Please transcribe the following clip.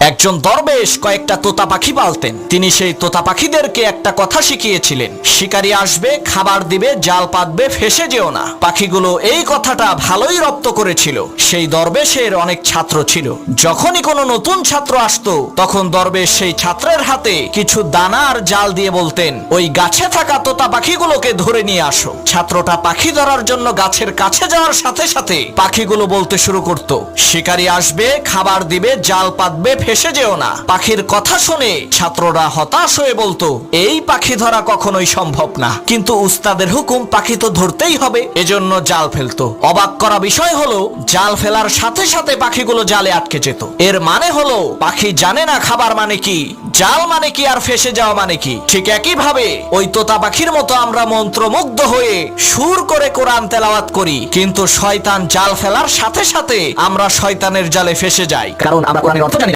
একজন দরবেশ কয়েকটা তোতা পাখি পালতেন। তিনি সেই তোতা পাখিদেরকে একটা কথা শিখিয়েছিলেন, শিকারী আসবে, খাবার দিবে, জাল পাতবে, ফেসে যেও না। পাখিগুলো এই কথাটা ভালোই রপ্ত করেছিল। সেই দরবেশের অনেক ছাত্র ছিল। যখনই কোনো নতুন ছাত্র আসতো, তখন দরবেশ সেই ছাত্রের হাতে কিছু দানা আর জাল দিয়ে বলতেন, ওই গাছে থাকা তোতা পাখিগুলোকে ধরে নিয়ে আসো। ছাত্রটা পাখি ধরার জন্য গাছের কাছে যাওয়ার সাথে সাথে পাখিগুলো বলতে শুরু করত, শিকারী আসবে, খাবার দিবে, জাল পাতবে, ফেসে যেও না। পাখির কথা শুনে ছাত্ররা হতাশ হয়ে বলতো, এই পাখি ধরা কখনোই সম্ভব না, কিন্তু উস্তাদের হুকুম, পাখি তো ধরতেই হবে, এজন্য জাল ফেলতো। অবাক করা বিষয় হলো, জাল ফেলার সাথে সাথে পাখিগুলো জালে আটকে যেত। এর মানে হলো পাখি জানে না খাবার মানে কি, জাল মানে কি, আর ফেসে যাওয়া মানে কি। ঠিক একই ভাবে ওই তোতা পাখির মতো আমরা মন্ত্রমুগ্ধ হয়ে সুর করে কোরআন তেলাওয়াত করি, কিন্তু শয়তান জাল ফেলার সাথে সাথে আমরা শয়তানের জালে ফেসে যাই, কারণ আমরা কোরআনের অর্থ জানি।